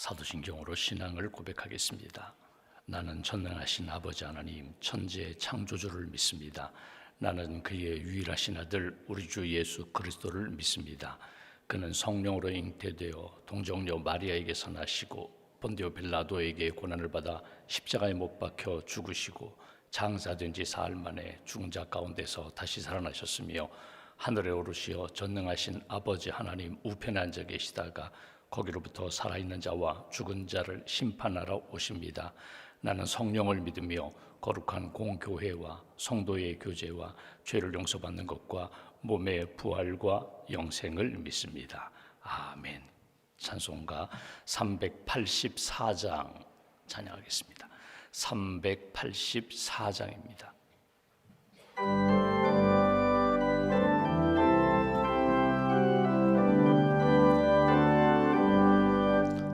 사도신경으로 신앙을 고백하겠습니다. 나는 전능하신 아버지 하나님 천지의 창조주를 믿습니다. 나는 그의 유일하신 아들 우리 주 예수 그리스도를 믿습니다. 그는 성령으로 잉태되어 동정녀 마리아에게서 나시고 본디오 빌라도에게 고난을 받아 십자가에 못 박혀 죽으시고 장사된 지 사흘 만에 죽은 자 가운데서 다시 살아나셨으며 하늘에 오르시어 전능하신 아버지 하나님 우편에 앉아 계시다가 거기로부터 살아있는 자와 죽은 자를 심판하러 오십니다. 나는 성령을 믿으며 거룩한 공교회와 성도의 교제와 죄를 용서받는 것과 몸의 부활과 영생을 믿습니다. 아멘. 찬송가 384장 찬양하겠습니다. 384장입니다.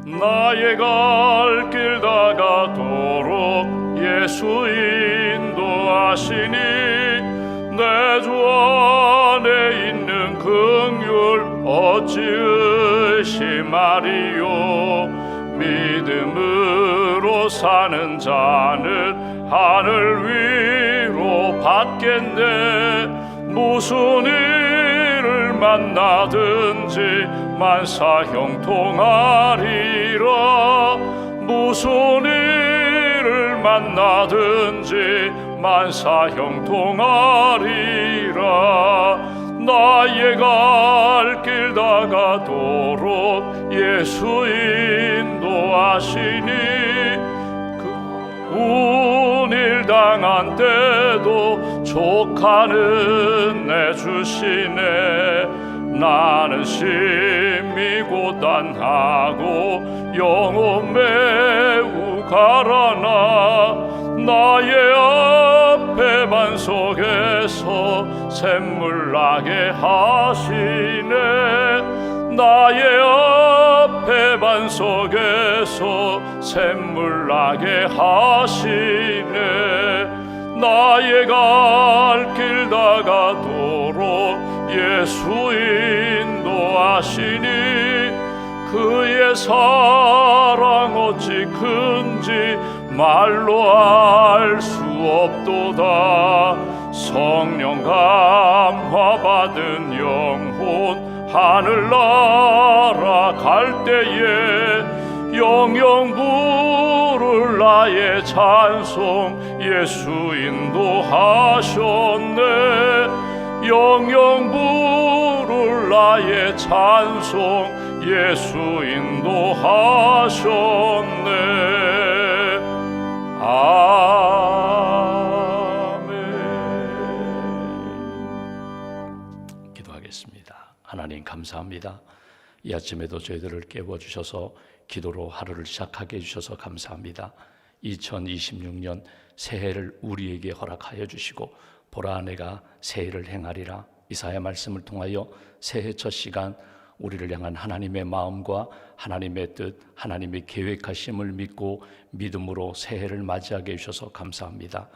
나의 갈 길 다가도록 예수 인도하시니 내 주 안에 있는 긍휼 어찌 의심하리요. 믿음으로 사는 자는 하늘 위로 받겠네. 무슨 일을 만나든지 만사 형통하리라. 무슨 일을 만나든지 만사 형통하리라. 나의 갈 길 다가도록 예수 인도하시니 운일 당한 때도 족하는 내 주시네. 나는 심히 고단하고 영혼 매우 가라나. 나의 앞에 반석에서 샘물 나게 하시네. 나의 앞에 반석에서 샘물 나게 하시네. 나의 갈 길 다가도록 예수 인도하시니 그의 사랑 어찌 큰지 말로 알 수 없도다. 성령 감화 받은 영혼 하늘나라 갈 때에 영영 부를 나의 찬송 예수 인도하셨네. 영영 부를 나의 찬송 예수 인도하셨네. 아멘. 기도하겠습니다. 하나님 감사합니다. 이 아침에도 저희들을 깨워주셔서 기도로 하루를 시작하게 해주셔서 감사합니다. 2026년 새해를 우리에게 허락하여 주시고 보라 내가 새해를 행하리라. 이사야 말씀을 통하여 새해 첫 시간 우리를 향한 하나님의 마음과 하나님의 뜻, 하나님의 계획하심을 믿고 믿음으로 새해를 맞이하게 해주셔서 감사합니다.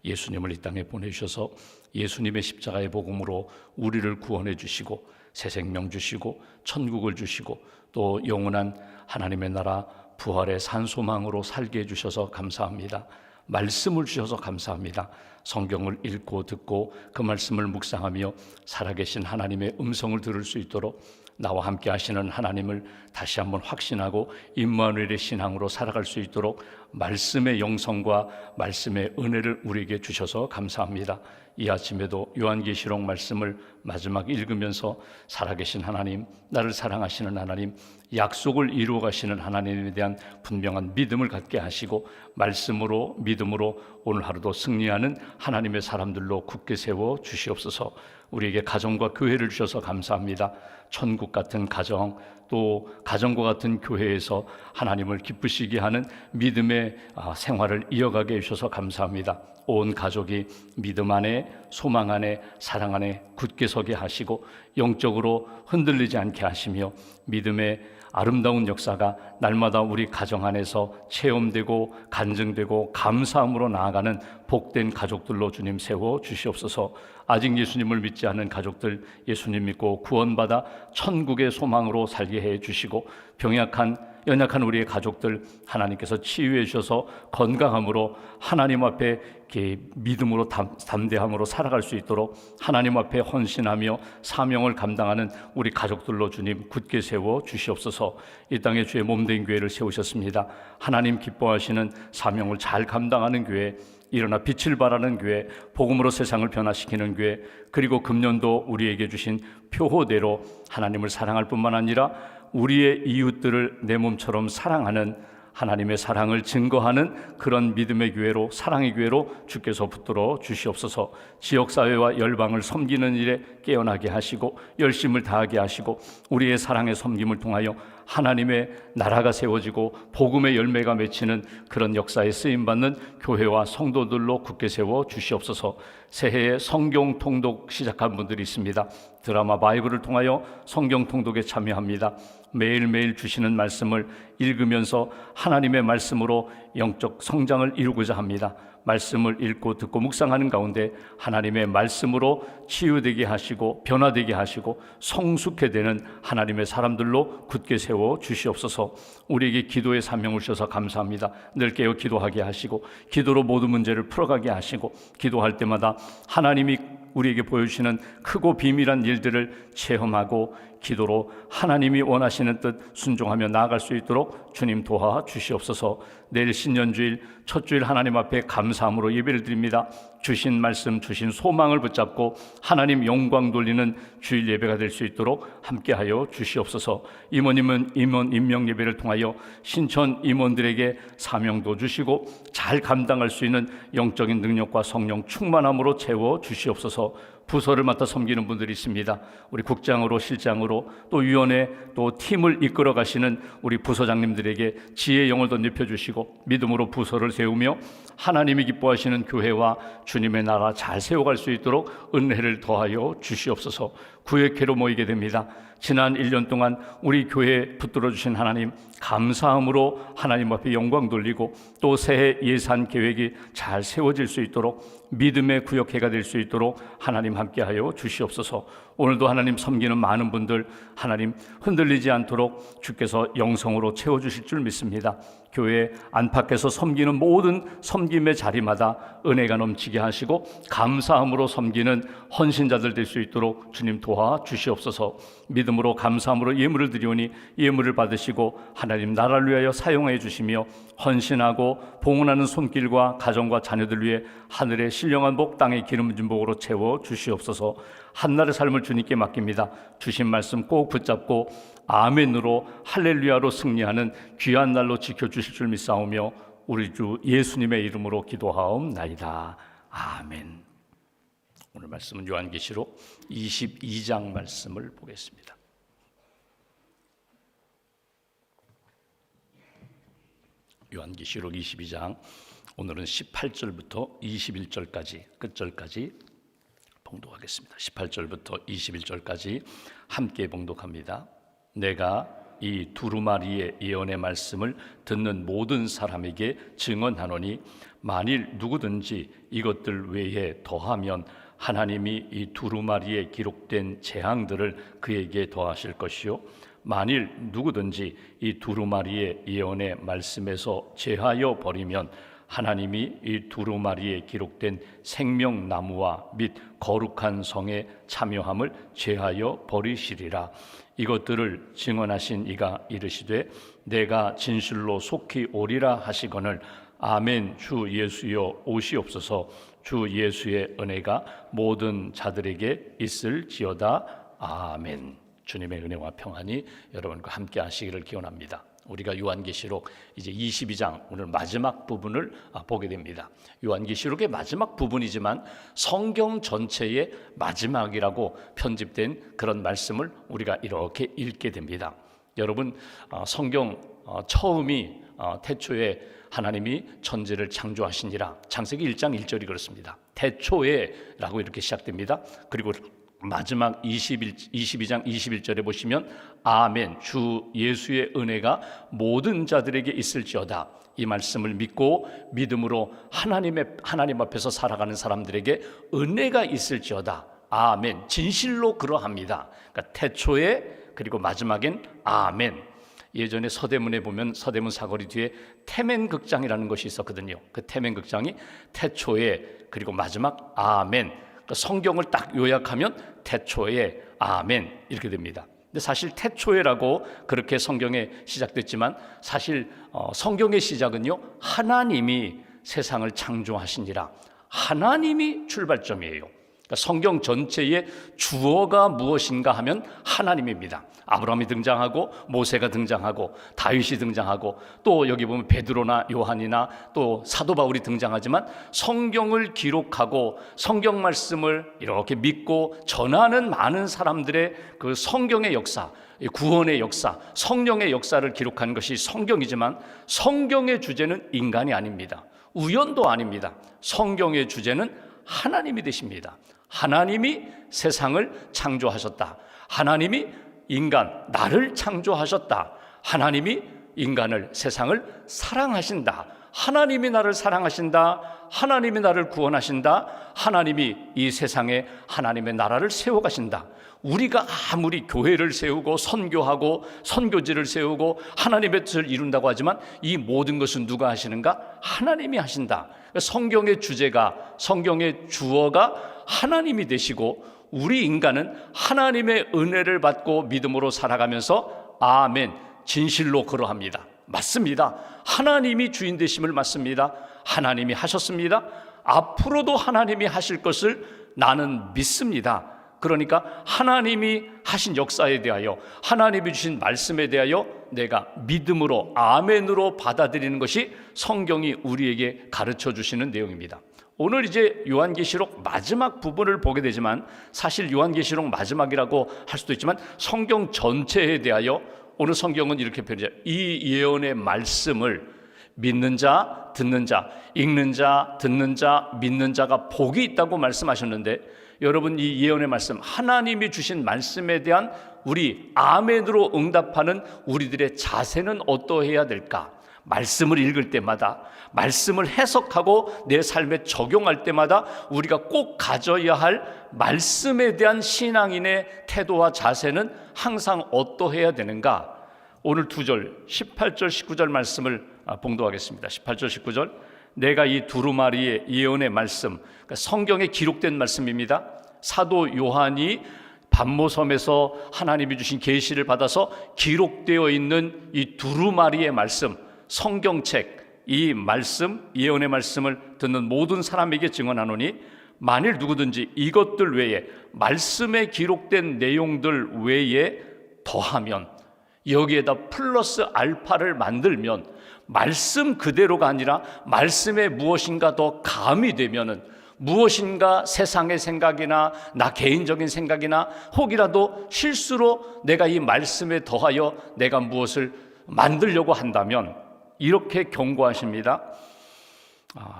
예수님을 이 땅에 보내주셔서 예수님의 십자가의 복음으로 우리를 구원해 주시고 새 생명 주시고 천국을 주시고 또 영원한 하나님의 나라 부활의 산소망으로 살게 해주셔서 감사합니다. 말씀을 주셔서 감사합니다. 성경을 읽고 듣고 그 말씀을 묵상하며 살아계신 하나님의 음성을 들을 수 있도록 나와 함께 하시는 하나님을 다시 한번 확신하고 임마누엘의 신앙으로 살아갈 수 있도록 말씀의 영성과 말씀의 은혜를 우리에게 주셔서 감사합니다. 이 아침에도 요한계시록 말씀을 마지막 읽으면서 살아계신 하나님, 나를 사랑하시는 하나님, 약속을 이루어 가시는 하나님에 대한 분명한 믿음을 갖게 하시고 말씀으로 믿음으로 오늘 하루도 승리하는 하나님의 사람들로 굳게 세워 주시옵소서. 우리에게 가정과 교회를 주셔서 감사합니다. 천국 같은 가정, 또 가정과 같은 교회에서 하나님을 기쁘시게 하는 믿음의 생활을 이어가게 해주셔서 감사합니다. 온 가족이 믿음 안에, 소망 안에, 사랑 안에 굳게 서게 하시고 영적으로 흔들리지 않게 하시며 믿음의 아름다운 역사가 날마다 우리 가정 안에서 체험되고 간증되고 감사함으로 나아가는 복된 가족들로 주님 세워 주시옵소서. 아직 예수님을 믿지 않은 가족들 예수님 믿고 구원받아 천국의 소망으로 살게 해 주시고 병약한 연약한 우리의 가족들 하나님께서 치유해 주셔서 건강함으로 하나님 앞에 믿음으로 담대함으로 살아갈 수 있도록 하나님 앞에 헌신하며 사명을 감당하는 우리 가족들로 주님 굳게 세워 주시옵소서. 이 땅에 주의 몸된 교회를 세우셨습니다. 하나님 기뻐하시는 사명을 잘 감당하는 교회, 일어나 빛을 발하는 교회, 복음으로 세상을 변화시키는 교회, 그리고 금년도 우리에게 주신 표호대로 하나님을 사랑할 뿐만 아니라 우리의 이웃들을 내 몸처럼 사랑하는 하나님의 사랑을 증거하는 그런 믿음의 교회로, 사랑의 교회로 주께서 붙들어 주시옵소서. 지역사회와 열방을 섬기는 일에 깨어나게 하시고 열심을 다하게 하시고 우리의 사랑의 섬김을 통하여 하나님의 나라가 세워지고 복음의 열매가 맺히는 그런 역사에 쓰임받는 교회와 성도들로 굳게 세워 주시옵소서. 새해에 성경 통독 시작한 분들이 있습니다. 드라마 바이블을 통하여 성경 통독에 참여합니다. 매일매일 주시는 말씀을 읽으면서 하나님의 말씀으로 영적 성장을 이루고자 합니다. 말씀을 읽고 듣고 묵상하는 가운데 하나님의 말씀으로 치유되게 하시고 변화되게 하시고 성숙해 되는 하나님의 사람들로 굳게 세워 주시옵소서. 우리에게 기도의 사명을 주셔서 감사합니다. 늘 깨어 기도하게 하시고 기도로 모든 문제를 풀어가게 하시고 기도할 때마다 하나님이 우리에게 보여주시는 크고 비밀한 일들을 체험하고 기도로 하나님이 원하시는 뜻 순종하며 나아갈 수 있도록 주님 도와주시옵소서. 내일 신년주일 첫 주일 하나님 앞에 감사함으로 예배를 드립니다. 주신 말씀, 주신 소망을 붙잡고 하나님 영광 돌리는 주일 예배가 될 수 있도록 함께하여 주시옵소서. 임원님은 임원 임명 예배를 통하여 신천 임원들에게 사명도 주시고 잘 감당할 수 있는 영적인 능력과 성령 충만함으로 채워 주시옵소서. 부서를 맡아 섬기는 분들이 있습니다. 우리 국장으로 실장으로 또 위원회 또 팀을 이끌어 가시는 우리 부서장님들에게 지혜의 영을 덧입혀 주시고 믿음으로 부서를 세우며 하나님이 기뻐하시는 교회와 주님의 나라 잘 세워갈 수 있도록 은혜를 더하여 주시옵소서. 구역회로 모이게 됩니다. 지난 1년 동안 우리 교회에 붙들어 주신 하나님 감사함으로 하나님 앞에 영광 돌리고 또 새해 예산 계획이 잘 세워질 수 있도록 믿음의 구역회가 될 수 있도록 하나님 함께하여 주시옵소서. 오늘도 하나님 섬기는 많은 분들 하나님 흔들리지 않도록 주께서 영성으로 채워주실 줄 믿습니다. 교회 안팎에서 섬기는 모든 섬김의 자리마다 은혜가 넘치게 하시고 감사함으로 섬기는 헌신자들 될 수 있도록 주님 도와주시옵소서. 믿음으로 감사함으로 예물을 드리오니 예물을 받으시고 하나님 나라를 위하여 사용해 주시며 헌신하고 봉헌하는 손길과 가정과 자녀들 위해 하늘의 신령한 복 땅의 기름진 복으로 채워 주시옵소서. 한날의 삶을 주님께 맡깁니다. 주신 말씀 꼭 붙잡고 아멘으로 할렐루야로 승리하는 귀한 날로 지켜주실 줄 믿사오며 우리 주 예수님의 이름으로 기도하옵나이다. 아멘. 오늘 말씀은 요한계시록 22장 말씀을 보겠습니다. 요한계시록 22장 오늘은 18절부터 21절까지 끝절까지 봉독하겠습니다. 18절부터 21절까지 함께 봉독합니다. 내가 이 두루마리의 예언의 말씀을 듣는 모든 사람에게 증언하노니 만일 누구든지 이것들 외에 더하면 하나님이 이 두루마리에 기록된 재앙들을 그에게 더하실 것이요 만일 누구든지 이 두루마리의 예언의 말씀에서 제하여 버리면 하나님이 이 두루마리에 기록된 생명나무와 및 거룩한 성의 참여함을 제하여 버리시리라. 이것들을 증언하신 이가 이르시되 내가 진실로 속히 오리라 하시거늘 아멘. 주 예수여 오시옵소서. 주 예수의 은혜가 모든 자들에게 있을지어다. 아멘. 주님의 은혜와 평안이 여러분과 함께 하시기를 기원합니다. 우리가 요한계시록 이제 22장 오늘 마지막 부분을 보게 됩니다. 요한계시록의 마지막 부분이지만 성경 전체의 마지막이라고 편집된 그런 말씀을 우리가 이렇게 읽게 됩니다. 여러분 성경 처음이 태초에 하나님이 천지를 창조하시니라 창세기 1장 1절이 그렇습니다. 태초에 라고 이렇게 시작됩니다. 그리고 마지막 22장 21절에 보시면 아멘 주 예수의 은혜가 모든 자들에게 있을지어다. 이 말씀을 믿고 믿음으로 하나님 앞에서 살아가는 사람들에게 은혜가 있을지어다. 아멘. 진실로 그러합니다. 그러니까 태초에 그리고 마지막엔 아멘. 예전에 서대문에 보면 서대문 사거리 뒤에 태맨극장이라는 것이 있었거든요. 그 태맨극장이 태초에 그리고 마지막 아멘, 그러니까 성경을 딱 요약하면 태초에 아멘 이렇게 됩니다. 근데 사실 태초에라고 그렇게 성경에 시작됐지만 사실 성경의 시작은요, 하나님이 세상을 창조하시니라, 하나님이 출발점이에요. 그러니까 성경 전체의 주어가 무엇인가 하면 하나님입니다. 아브라함이 등장하고 모세가 등장하고 다윗이 등장하고 또 여기 보면 베드로나 요한이나 또 사도 바울이 등장하지만 성경을 기록하고 성경 말씀을 이렇게 믿고 전하는 많은 사람들의 그 성경의 역사, 구원의 역사, 성령의 역사를 기록한 것이 성경이지만 성경의 주제는 인간이 아닙니다. 우연도 아닙니다. 성경의 주제는 하나님이 되십니다. 하나님이 세상을 창조하셨다. 하나님이 인간, 나를 창조하셨다. 하나님이 인간을, 세상을 사랑하신다. 하나님이 나를 사랑하신다. 하나님이 나를 구원하신다. 하나님이 이 세상에 하나님의 나라를 세워가신다. 우리가 아무리 교회를 세우고 선교하고 선교지를 세우고 하나님의 뜻을 이룬다고 하지만 이 모든 것은 누가 하시는가? 하나님이 하신다. 성경의 주제가, 성경의 주어가 하나님이 되시고 우리 인간은 하나님의 은혜를 받고 믿음으로 살아가면서 아멘, 진실로 그러합니다. 맞습니다. 하나님이 주인 되심을 맞습니다. 하나님이 하셨습니다. 앞으로도 하나님이 하실 것을 나는 믿습니다. 그러니까 하나님이 하신 역사에 대하여, 하나님이 주신 말씀에 대하여 내가 믿음으로 아멘으로 받아들이는 것이 성경이 우리에게 가르쳐 주시는 내용입니다. 오늘 이제 요한계시록 마지막 부분을 보게 되지만 사실 요한계시록 마지막이라고 할 수도 있지만 성경 전체에 대하여 오늘 성경은 이렇게 표현해요. 이 예언의 말씀을 믿는 자, 듣는 자, 읽는 자, 듣는 자, 믿는 자가 복이 있다고 말씀하셨는데 여러분, 이 예언의 말씀, 하나님이 주신 말씀에 대한 우리 아멘으로 응답하는 우리들의 자세는 어떠해야 될까? 말씀을 읽을 때마다, 말씀을 해석하고 내 삶에 적용할 때마다 우리가 꼭 가져야 할 말씀에 대한 신앙인의 태도와 자세는 항상 어떠해야 되는가? 오늘 2절, 18절, 19절 말씀을 봉독하겠습니다. 18절, 19절. 내가 이 두루마리의 예언의 말씀, 그러니까 성경에 기록된 말씀입니다. 사도 요한이 반모섬에서 하나님이 주신 계시를 받아서 기록되어 있는 이 두루마리의 말씀, 성경책, 이 말씀, 예언의 말씀을 듣는 모든 사람에게 증언하노니 만일 누구든지 이것들 외에, 말씀에 기록된 내용들 외에 더하면, 여기에다 플러스 알파를 만들면, 말씀 그대로가 아니라 말씀에 무엇인가 더 가미되면은, 무엇인가 세상의 생각이나 나 개인적인 생각이나 혹이라도 실수로 내가 이 말씀에 더하여 내가 무엇을 만들려고 한다면, 이렇게 경고하십니다.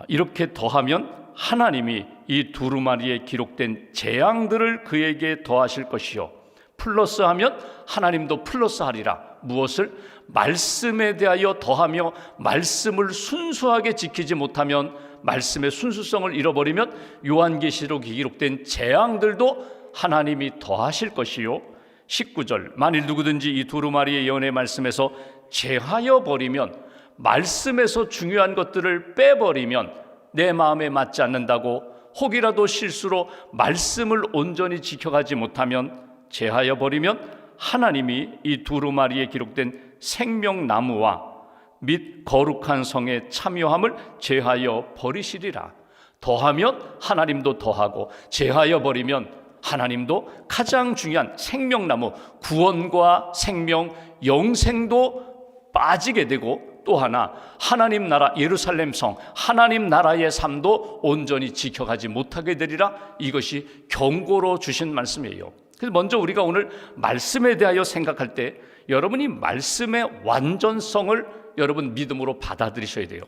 이렇게 더하면 하나님이 이 두루마리에 기록된 재앙들을 그에게 더하실 것이요, 플러스하면 하나님도 플러스하리라. 무엇을? 말씀에 대하여 더하며 말씀을 순수하게 지키지 못하면, 말씀의 순수성을 잃어버리면 요한계시록에 기록된 재앙들도 하나님이 더하실 것이요. 19절. 만일 누구든지 이 두루마리의 예언의 말씀에서 제하여 버리면, 말씀에서 중요한 것들을 빼버리면, 내 마음에 맞지 않는다고 혹이라도 실수로 말씀을 온전히 지켜가지 못하면, 제하여 버리면 하나님이 이 두루마리에 기록된 생명나무와 및 거룩한 성의 참여함을 제하여 버리시리라. 더하면 하나님도 더하고, 제하여 버리면 하나님도 가장 중요한 생명나무, 구원과 생명, 영생도 빠지게 되고, 또 하나 하나님 나라 예루살렘 성, 하나님 나라의 삶도 온전히 지켜가지 못하게 되리라. 이것이 경고로 주신 말씀이에요. 그래서 먼저 우리가 오늘 말씀에 대하여 생각할 때 여러분이 말씀의 완전성을 여러분 믿음으로 받아들이셔야 돼요.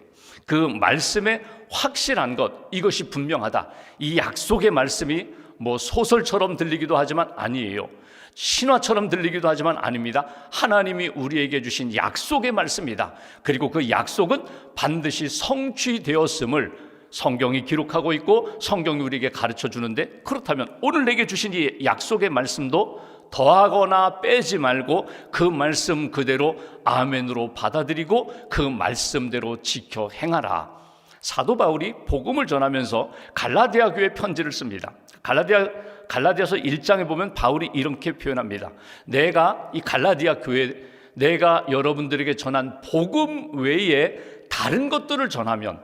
그 말씀의 확실한 것, 이것이 분명하다. 이 약속의 말씀이 뭐 소설처럼 들리기도 하지만 아니에요. 신화처럼 들리기도 하지만 아닙니다. 하나님이 우리에게 주신 약속의 말씀이다. 그리고 그 약속은 반드시 성취되었음을 성경이 기록하고 있고 성경이 우리에게 가르쳐 주는데, 그렇다면 오늘 내게 주신 이 약속의 말씀도 더하거나 빼지 말고 그 말씀 그대로 아멘으로 받아들이고 그 말씀대로 지켜 행하라. 사도 바울이 복음을 전하면서 갈라디아 교회 편지를 씁니다. 갈라디아서 1장에 보면 바울이 이렇게 표현합니다. 내가 이 갈라디아 교회, 내가 여러분들에게 전한 복음 외에 다른 것들을 전하면,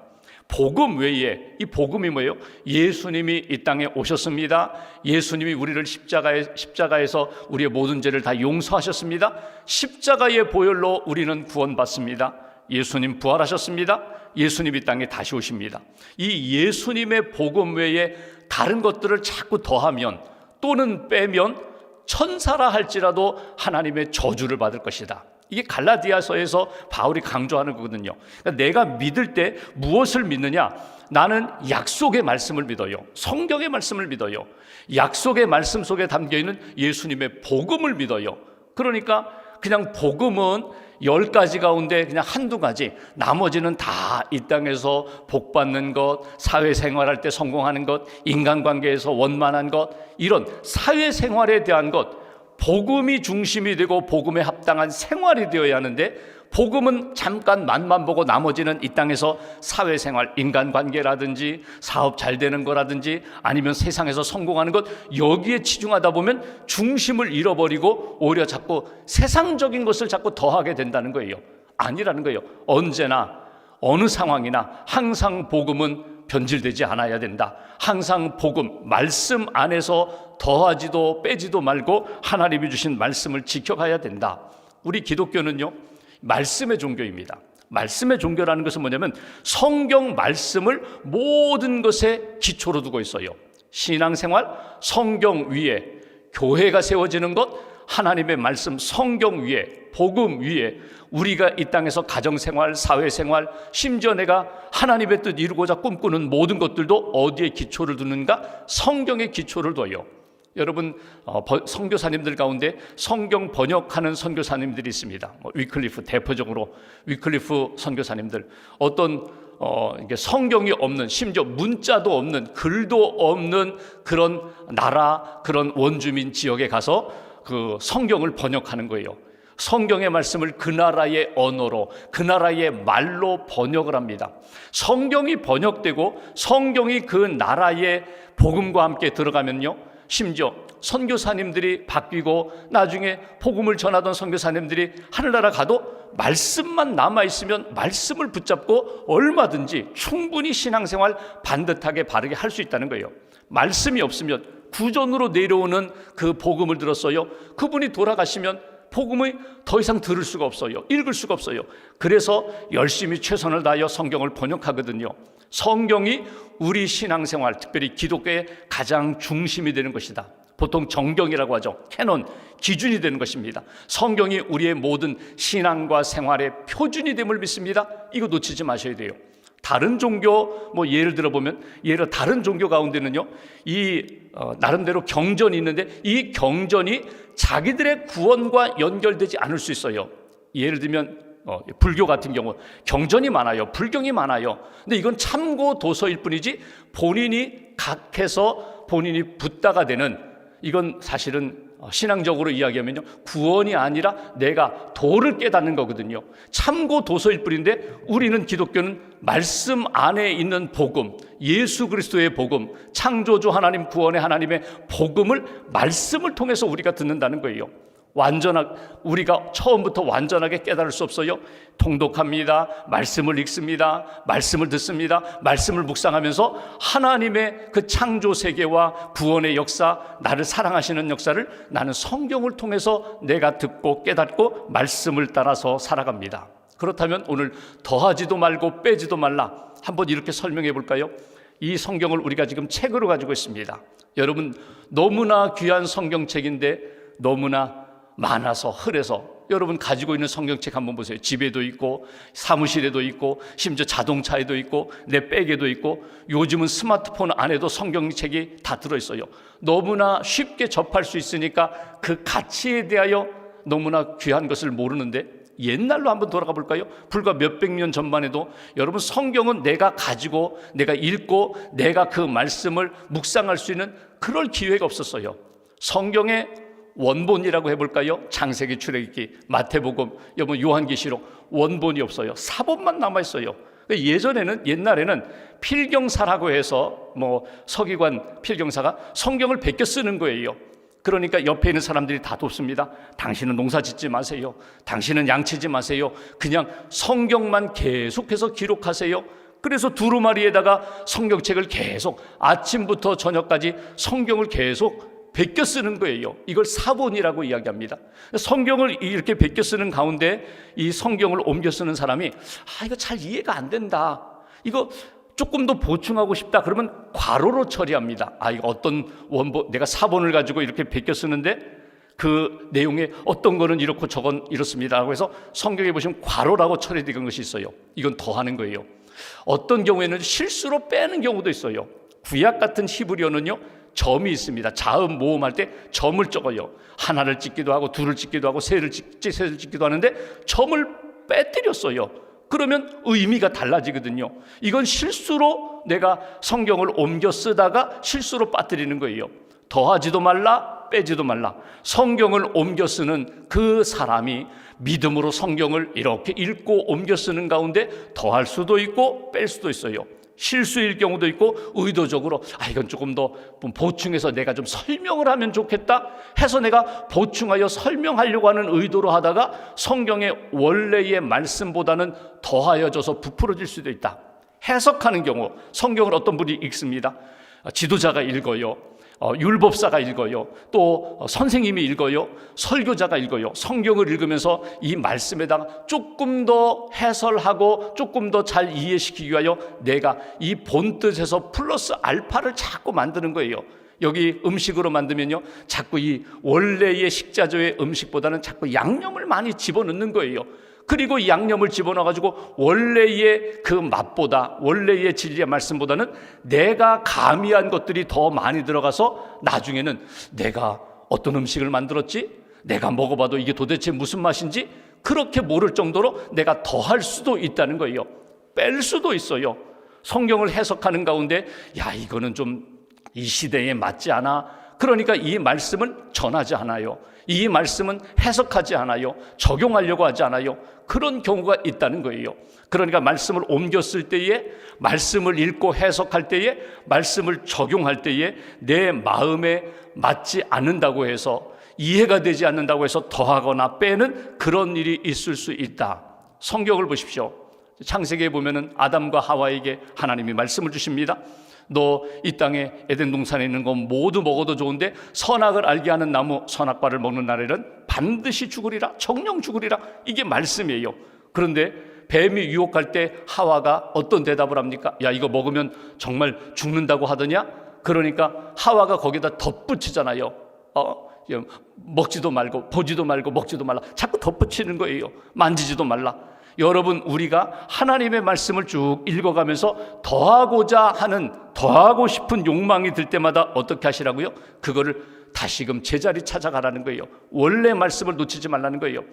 복음 외에, 이 복음이 뭐예요? 예수님이 이 땅에 오셨습니다. 예수님이 우리를 십자가에서 우리의 모든 죄를 다 용서하셨습니다. 십자가의 보혈로 우리는 구원받습니다. 예수님 부활하셨습니다. 예수님 이 땅에 다시 오십니다. 이 예수님의 복음 외에 다른 것들을 자꾸 더하면 또는 빼면 천사라 할지라도 하나님의 저주를 받을 것이다. 이게 갈라디아서에서 바울이 강조하는 거거든요. 그러니까 내가 믿을 때 무엇을 믿느냐? 나는 약속의 말씀을 믿어요. 성경의 말씀을 믿어요. 약속의 말씀 속에 담겨있는 예수님의 복음을 믿어요. 그러니까 그냥 복음은 10가지 가운데 그냥 한두 가지, 나머지는 다 이 땅에서 복 받는 것, 사회생활할 때 성공하는 것, 인간관계에서 원만한 것, 이런 사회생활에 대한 것, 복음이 중심이 되고 복음에 합당한 생활이 되어야 하는데, 복음은 잠깐 맛만 보고 나머지는 이 땅에서 사회생활, 인간관계라든지 사업 잘 되는 거라든지 아니면 세상에서 성공하는 것, 여기에 치중하다 보면 중심을 잃어버리고 오히려 자꾸 세상적인 것을 자꾸 더하게 된다는 거예요. 아니라는 거예요. 언제나 어느 상황이나 항상 복음은 변질되지 않아야 된다. 항상 복음, 말씀 안에서 더하지도 빼지도 말고 하나님이 주신 말씀을 지켜가야 된다. 우리 기독교는요, 말씀의 종교입니다. 말씀의 종교라는 것은 뭐냐면 성경 말씀을 모든 것에 기초로 두고 있어요. 신앙생활, 성경 위에 교회가 세워지는 것, 하나님의 말씀, 성경 위에, 복음 위에 우리가 이 땅에서 가정생활, 사회생활, 심지어 내가 하나님의 뜻 이루고자 꿈꾸는 모든 것들도 어디에 기초를 두는가? 성경에 기초를 둬요. 여러분, 선교사님들 가운데 성경 번역하는 선교사님들이 있습니다. 위클리프, 대표적으로 위클리프 선교사님들, 어떤 이게 성경이 없는, 심지어 문자도 없는, 글도 없는 그런 나라, 그런 원주민 지역에 가서 그 성경을 번역하는 거예요. 성경의 말씀을 그 나라의 언어로, 그 나라의 말로 번역을 합니다. 성경이 번역되고 성경이 그 나라의 복음과 함께 들어가면요, 심지어 선교사님들이 바뀌고 나중에 복음을 전하던 선교사님들이 하늘나라 가도 말씀만 남아있으면 말씀을 붙잡고 얼마든지 충분히 신앙생활 반듯하게 바르게 할 수 있다는 거예요. 말씀이 없으면 구전으로 내려오는 그 복음을 들었어요. 그분이 돌아가시면 복음을 더 이상 들을 수가 없어요. 읽을 수가 없어요. 그래서 열심히 최선을 다하여 성경을 번역하거든요. 성경이 우리 신앙생활, 특별히 기독교의 가장 중심이 되는 것이다. 보통 정경이라고 하죠. 캐논, 기준이 되는 것입니다. 성경이 우리의 모든 신앙과 생활의 표준이 됨을 믿습니다. 이거 놓치지 마셔야 돼요. 다른 종교, 예를 들어보면, 다른 종교 가운데는요, 나름대로 경전이 있는데 이 경전이 자기들의 구원과 연결되지 않을 수 있어요. 예를 들면 불교 같은 경우 경전이 많아요. 불경이 많아요. 근데 이건 참고 도서일 뿐이지 본인이 각해서 본인이 붓다가 되는, 이건 사실은 신앙적으로 이야기하면요, 구원이 아니라 내가 도를 깨닫는 거거든요. 참고 도서일 뿐인데 우리는 기독교는 말씀 안에 있는 복음, 예수 그리스도의 복음, 창조주 하나님, 구원의 하나님의 복음을 말씀을 통해서 우리가 듣는다는 거예요. 우리가 처음부터 완전하게 깨달을 수 없어요. 통독합니다. 말씀을 읽습니다. 말씀을 듣습니다. 말씀을 묵상하면서 하나님의 그 창조 세계와 구원의 역사, 나를 사랑하시는 역사를 나는 성경을 통해서 내가 듣고 깨닫고 말씀을 따라서 살아갑니다. 그렇다면 오늘 더하지도 말고 빼지도 말라, 한번 이렇게 설명해 볼까요? 이 성경을 우리가 지금 책으로 가지고 있습니다. 여러분, 너무나 귀한 성경책인데 너무나 많아서 흔해서 여러분 가지고 있는 성경책 한번 보세요. 집에도 있고 사무실에도 있고 심지어 자동차에도 있고 내 백에도 있고 요즘은 스마트폰 안에도 성경책이 다 들어있어요. 너무나 쉽게 접할 수 있으니까 그 가치에 대하여 너무나 귀한 것을 모르는데, 옛날로 한번 돌아가 볼까요? 불과 몇백 년 전만 해도 여러분, 성경은 내가 가지고 내가 읽고 내가 그 말씀을 묵상할 수 있는 그럴 기회가 없었어요. 성경에 원본이라고 해볼까요? 창세기, 출애굽기, 마태복음, 요한계시록 원본이 없어요. 사본만 남아있어요. 옛날에는 필경사라고 해서 서기관 필경사가 성경을 베껴 쓰는 거예요. 그러니까 옆에 있는 사람들이 다 돕습니다. 당신은 농사 짓지 마세요. 당신은 양치지 마세요. 그냥 성경만 계속해서 기록하세요. 그래서 두루마리에다가 성경책을 계속 아침부터 저녁까지 성경을 계속 베껴 쓰는 거예요. 이걸 사본이라고 이야기합니다. 성경을 이렇게 베껴 쓰는 가운데 이 성경을 옮겨 쓰는 사람이 이거 잘 이해가 안 된다, 이거 조금 더 보충하고 싶다, 그러면 괄호로 처리합니다. 이거 어떤 원본, 내가 사본을 가지고 이렇게 베껴 쓰는데 그 내용에 어떤 거는 이렇고 저건 이렇습니다 라고 해서 성경에 보시면 괄호라고 처리된 것이 있어요. 이건 더하는 거예요. 어떤 경우에는 실수로 빼는 경우도 있어요. 구약 같은 히브리어는요, 점이 있습니다. 자음 모음할 때 점을 적어요. 하나를 찍기도 하고 둘을 찍기도 하고 셋을 찍기도 하는데 점을 빼뜨렸어요. 그러면 의미가 달라지거든요. 이건 실수로 내가 성경을 옮겨 쓰다가 실수로 빠뜨리는 거예요. 더하지도 말라, 빼지도 말라. 성경을 옮겨 쓰는 그 사람이 믿음으로 성경을 이렇게 읽고 옮겨 쓰는 가운데 더할 수도 있고 뺄 수도 있어요. 실수일 경우도 있고 의도적으로 이건 조금 더 보충해서 내가 좀 설명을 하면 좋겠다 해서 내가 보충하여 설명하려고 하는 의도로 하다가 성경의 원래의 말씀보다는 더하여져서 부풀어질 수도 있다. 해석하는 경우, 성경을 어떤 분이 읽습니다. 지도자가 읽어요. 율법사가 읽어요. 또 선생님이 읽어요. 설교자가 읽어요. 성경을 읽으면서 이 말씀에다가 조금 더 해설하고 조금 더 잘 이해시키기 위하여 내가 이 본뜻에서 플러스 알파를 자꾸 만드는 거예요. 여기 음식으로 만들면요, 자꾸 이 원래의 식자재의 음식보다는 자꾸 양념을 많이 집어넣는 거예요. 그리고 이 양념을 집어넣어가지고 원래의 그 맛보다, 원래의 진리의 말씀보다는 내가 가미한 것들이 더 많이 들어가서 나중에는 내가 어떤 음식을 만들었지? 내가 먹어봐도 이게 도대체 무슨 맛인지? 그렇게 모를 정도로 내가 더할 수도 있다는 거예요. 뺄 수도 있어요. 성경을 해석하는 가운데 이거는 좀 이 시대에 맞지 않아. 그러니까 이 말씀은 전하지 않아요. 이 말씀은 해석하지 않아요. 적용하려고 하지 않아요. 그런 경우가 있다는 거예요. 그러니까 말씀을 옮겨 쓸 때에, 말씀을 읽고 해석할 때에, 말씀을 적용할 때에 내 마음에 맞지 않는다고 해서, 이해가 되지 않는다고 해서 더하거나 빼는 그런 일이 있을 수 있다. 성경을 보십시오. 창세기에 보면은 아담과 하와에게 하나님이 말씀을 주십니다. 너 이 땅에 에덴 동산에 있는 건 모두 먹어도 좋은데 선악을 알게 하는 나무 선악과를 먹는 날에는 반드시 죽으리라, 정령 죽으리라. 이게 말씀이에요. 그런데 뱀이 유혹할 때 하와가 어떤 대답을 합니까? 이거 먹으면 정말 죽는다고 하더냐? 그러니까 하와가 거기다 덧붙이잖아요. 먹지도 말고 보지도 말고 먹지도 말라. 자꾸 덧붙이는 거예요. 만지지도 말라. 여러분, 우리가 하나님의 말씀을 쭉 읽어가면서 더하고 싶은 욕망이 들 때마다 어떻게 하시라고요? 그거를 다시금 제자리 찾아가라는 거예요. 원래 말씀을 놓치지 말라는 거예요.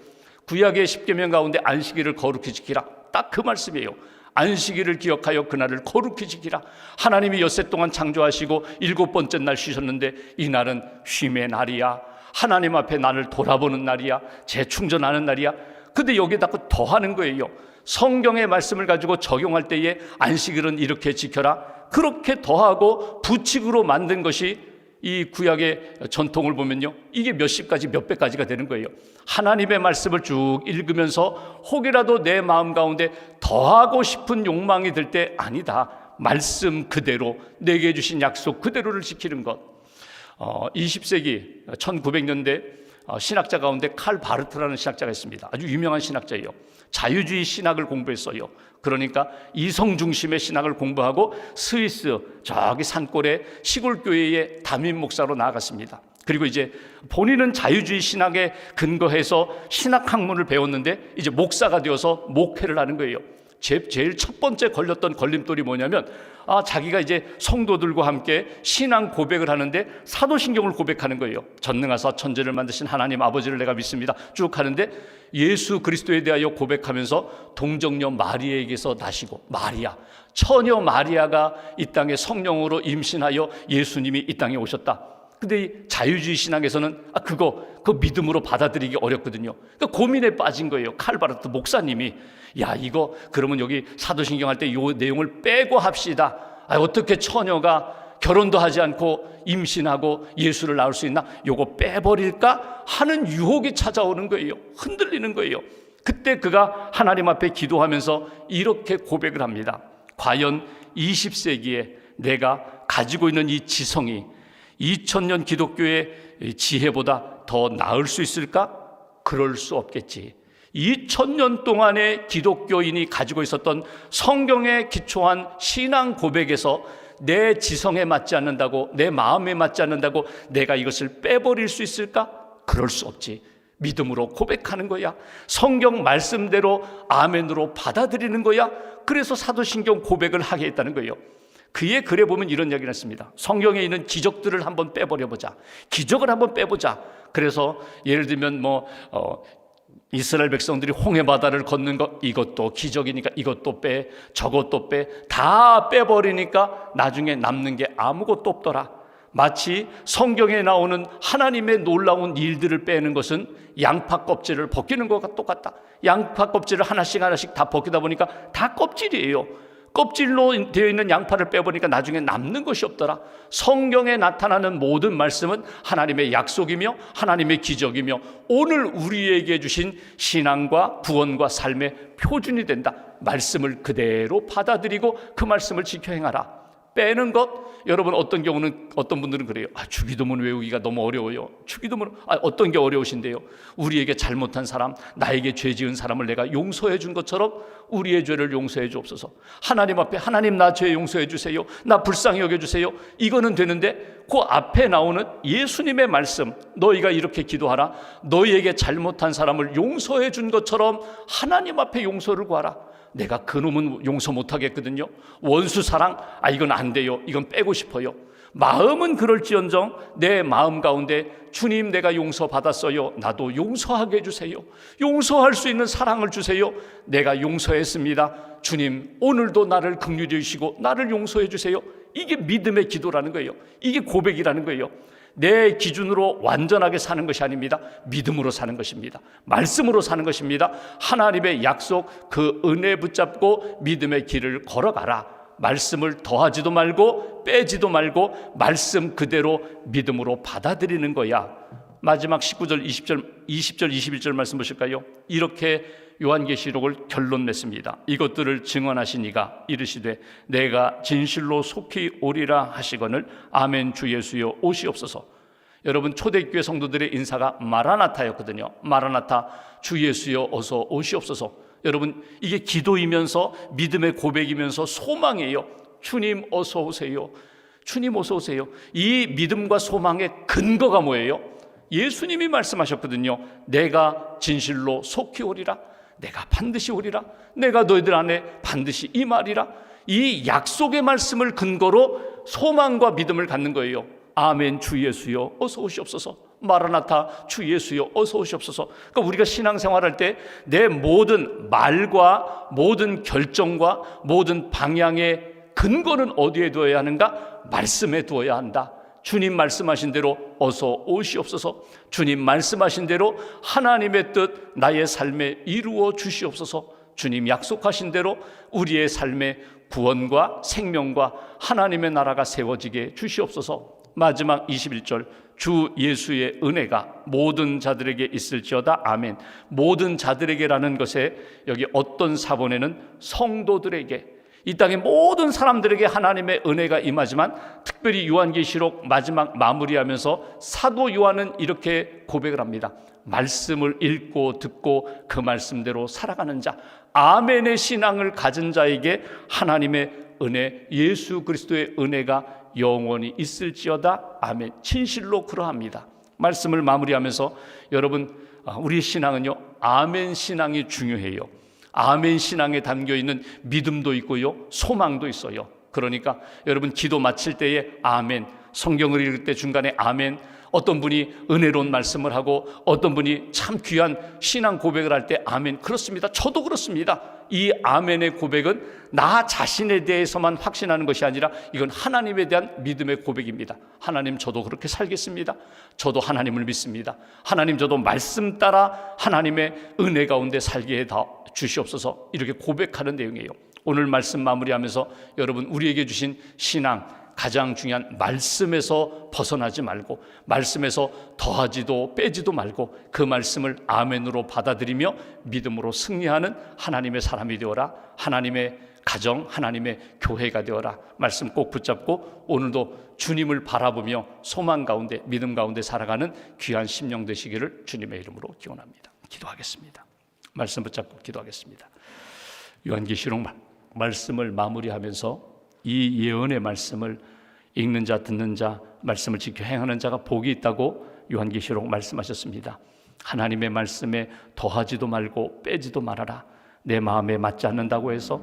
구약의 10계명 가운데 안식일을 거룩히 지키라, 딱 그 말씀이에요. 안식일을 기억하여 그날을 거룩히 지키라. 하나님이 엿새 동안 창조하시고 7번째 날 쉬셨는데 이 날은 쉼의 날이야. 하나님 앞에 나를 돌아보는 날이야. 재충전하는 날이야. 근데 여기에다 더하는 거예요. 성경의 말씀을 가지고 적용할 때에 안식일은 이렇게 지켜라. 그렇게 더하고 부칙으로 만든 것이 이 구약의 전통을 보면요, 이게 몇십 가지 몇백 가지가 되는 거예요. 하나님의 말씀을 쭉 읽으면서 혹이라도 내 마음 가운데 더하고 싶은 욕망이 들 때 아니다, 말씀 그대로 내게 주신 약속 그대로를 지키는 것. 20세기 1900년대 신학자 가운데 칼 바르트라는 신학자가 있습니다. 아주 유명한 신학자예요. 자유주의 신학을 공부했어요. 그러니까 이성 중심의 신학을 공부하고 스위스 저기 산골의 시골 교회의 담임 목사로 나아갔습니다. 그리고 이제 본인은 자유주의 신학에 근거해서 신학 학문을 배웠는데 이제 목사가 되어서 목회를 하는 거예요. 제일 첫 번째 걸렸던 걸림돌이 뭐냐면 자기가 이제 성도들과 함께 신앙 고백을 하는데 사도신경을 고백하는 거예요. 전능하사 천지를 만드신 하나님 아버지를 내가 믿습니다 쭉 하는데 예수 그리스도에 대하여 고백하면서 동정녀 마리아에게서 나시고, 마리아, 처녀 마리아가 이 땅에 성령으로 임신하여 예수님이 이 땅에 오셨다. 근데 이 자유주의 신앙에서는 그거 믿음으로 받아들이기 어렵거든요. 그러니까 고민에 빠진 거예요. 칼바르트 목사님이 이거 그러면 여기 사도신경 할 때 이 내용을 빼고 합시다. 어떻게 처녀가 결혼도 하지 않고 임신하고 예수를 낳을 수 있나? 요거 빼버릴까 하는 유혹이 찾아오는 거예요. 흔들리는 거예요. 그때 그가 하나님 앞에 기도하면서 이렇게 고백을 합니다. 과연 20세기에 내가 가지고 있는 이 지성이 2000년 기독교의 지혜보다 더 나을 수 있을까? 그럴 수 없겠지. 2000년 동안의 기독교인이 가지고 있었던 성경에 기초한 신앙 고백에서 내 지성에 맞지 않는다고, 내 마음에 맞지 않는다고 내가 이것을 빼버릴 수 있을까? 그럴 수 없지. 믿음으로 고백하는 거야. 성경 말씀대로 아멘으로 받아들이는 거야. 그래서 사도신경 고백을 하게 했다는 거예요. 그의 글에 보면 이런 이야기를 했습니다. 성경에 있는 기적들을 한번 빼버려보자. 기적을 한번 빼보자. 그래서 예를 들면 이스라엘 백성들이 홍해 바다를 걷는 것, 이것도 기적이니까 이것도 빼, 저것도 빼, 다 빼버리니까 나중에 남는 게 아무것도 없더라. 마치 성경에 나오는 하나님의 놀라운 일들을 빼는 것은 양파 껍질을 벗기는 것과 똑같다. 양파 껍질을 하나씩 다 벗기다 보니까 다 껍질이에요. 껍질로 되어 있는 양파를 빼버리니까 나중에 남는 것이 없더라. 성경에 나타나는 모든 말씀은 하나님의 약속이며 하나님의 기적이며 오늘 우리에게 주신 신앙과 구원과 삶의 표준이 된다. 말씀을 그대로 받아들이고 그 말씀을 지켜 행하라. 빼는 것, 여러분 어떤 경우는 어떤 분들은 그래요. 주기도문 외우기가 너무 어려워요. 주기도문 어떤 게 어려우신데요? 우리에게 잘못한 사람, 나에게 죄 지은 사람을 내가 용서해 준 것처럼 우리의 죄를 용서해 주옵소서. 하나님 앞에 하나님 나 죄 용서해 주세요. 나 불쌍히 여겨 주세요. 이거는 되는데 그 앞에 나오는 예수님의 말씀, 너희가 이렇게 기도하라. 너희에게 잘못한 사람을 용서해 준 것처럼 하나님 앞에 용서를 구하라. 내가 그놈은 용서 못하겠거든요. 원수 사랑, 이건 안 돼요. 이건 빼고 싶어요. 마음은 그럴지언정 내 마음 가운데 주님 내가 용서받았어요. 나도 용서하게 해주세요. 용서할 수 있는 사랑을 주세요. 내가 용서했습니다. 주님 오늘도 나를 긍휼히 여기시고 나를 용서해 주세요. 이게 믿음의 기도라는 거예요. 이게 고백이라는 거예요. 내 기준으로 완전하게 사는 것이 아닙니다. 믿음으로 사는 것입니다. 말씀으로 사는 것입니다. 하나님의 약속, 그 은혜 붙잡고 믿음의 길을 걸어가라. 말씀을 더하지도 말고 빼지도 말고 말씀 그대로 믿음으로 받아들이는 거야. 마지막 19절, 20절, 21절 말씀 보실까요? 이렇게 요한계시록을 결론 냈습니다. 이것들을 증언하신 이가 이르시되 내가 진실로 속히 오리라 하시거늘 아멘 주 예수여 오시옵소서. 여러분 초대교회 성도들의 인사가 마라나타였거든요. 마라나타 주 예수여 어서 오시옵소서. 여러분 이게 기도이면서 믿음의 고백이면서 소망이에요. 주님 어서 오세요. 주님 어서 오세요. 이 믿음과 소망의 근거가 뭐예요? 예수님이 말씀하셨거든요. 내가 진실로 속히 오리라. 내가 반드시 오리라. 내가 너희들 안에 반드시 임하리라. 이 약속의 말씀을 근거로 소망과 믿음을 갖는 거예요. 아멘 주 예수여 어서 오시옵소서. 마라나타 주 예수여 어서 오시옵소서. 그러니까 우리가 신앙생활할 때 내 모든 말과 모든 결정과 모든 방향의 근거는 어디에 두어야 하는가? 말씀에 두어야 한다. 주님 말씀하신 대로 어서 오시옵소서. 주님 말씀하신 대로 하나님의 뜻 나의 삶에 이루어 주시옵소서. 주님 약속하신 대로 우리의 삶에 구원과 생명과 하나님의 나라가 세워지게 주시옵소서. 마지막 21절 주 예수의 은혜가 모든 자들에게 있을지어다. 아멘. 모든 자들에게라는 것에 여기 어떤 사본에는 성도들에게, 이 땅의 모든 사람들에게 하나님의 은혜가 임하지만 특별히 요한계시록 마지막 마무리하면서 사도 요한은 이렇게 고백을 합니다. 말씀을 읽고 듣고 그 말씀대로 살아가는 자, 아멘의 신앙을 가진 자에게 하나님의 은혜, 예수 그리스도의 은혜가 영원히 있을지어다. 아멘. 진실로 그러합니다. 말씀을 마무리하면서 여러분 우리 신앙은요 아멘 신앙이 중요해요. 아멘 신앙에 담겨있는 믿음도 있고요 소망도 있어요. 그러니까 여러분 기도 마칠 때에 아멘, 성경을 읽을 때 중간에 아멘, 어떤 분이 은혜로운 말씀을 하고 어떤 분이 참 귀한 신앙 고백을 할 때 아멘. 그렇습니다. 저도 그렇습니다. 이 아멘의 고백은 나 자신에 대해서만 확신하는 것이 아니라 이건 하나님에 대한 믿음의 고백입니다. 하나님, 저도 그렇게 살겠습니다. 저도 하나님을 믿습니다. 하나님, 저도 말씀 따라 하나님의 은혜 가운데 살게 주시옵소서. 이렇게 고백하는 내용이에요. 오늘 말씀 마무리하면서 여러분, 우리에게 주신 신앙, 가장 중요한 말씀에서 벗어나지 말고, 말씀에서 더하지도 빼지도 말고, 그 말씀을 아멘으로 받아들이며 믿음으로 승리하는 하나님의 사람이 되어라. 하나님의 가정, 하나님의 교회가 되어라. 말씀 꼭 붙잡고 오늘도 주님을 바라보며 소망 가운데, 믿음 가운데 살아가는 귀한 심령 되시기를 주님의 이름으로 기원합니다. 기도하겠습니다. 말씀 붙잡고 기도하겠습니다. 요한계시록 말씀을 마무리하면서 이 예언의 말씀을 읽는 자, 듣는 자, 말씀을 지켜 행하는 자가 복이 있다고 요한계시록 말씀하셨습니다. 하나님의 말씀에 더하지도 말고 빼지도 말아라. 내 마음에 맞지 않는다고 해서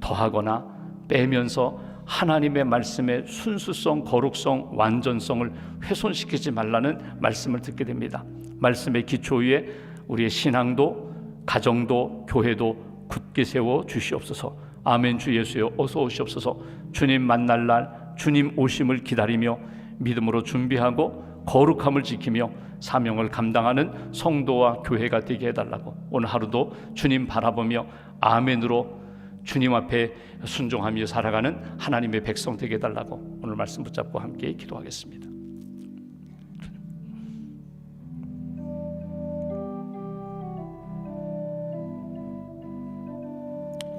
더하거나 빼면서 하나님의 말씀의 순수성, 거룩성, 완전성을 훼손시키지 말라는 말씀을 듣게 됩니다. 말씀의 기초 위에 우리의 신앙도, 가정도, 교회도 굳게 세워 주시옵소서. 아멘. 주 예수여, 어서 오시옵소서. 주님 만날 날, 주님 오심을 기다리며 믿음으로 준비하고 거룩함을 지키며 사명을 감당하는 성도와 교회가 되게 해달라고, 오늘 하루도 주님 바라보며 아멘으로 주님 앞에 순종하며 살아가는 하나님의 백성 되게 해달라고 오늘 말씀 붙잡고 함께 기도하겠습니다.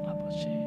아버지,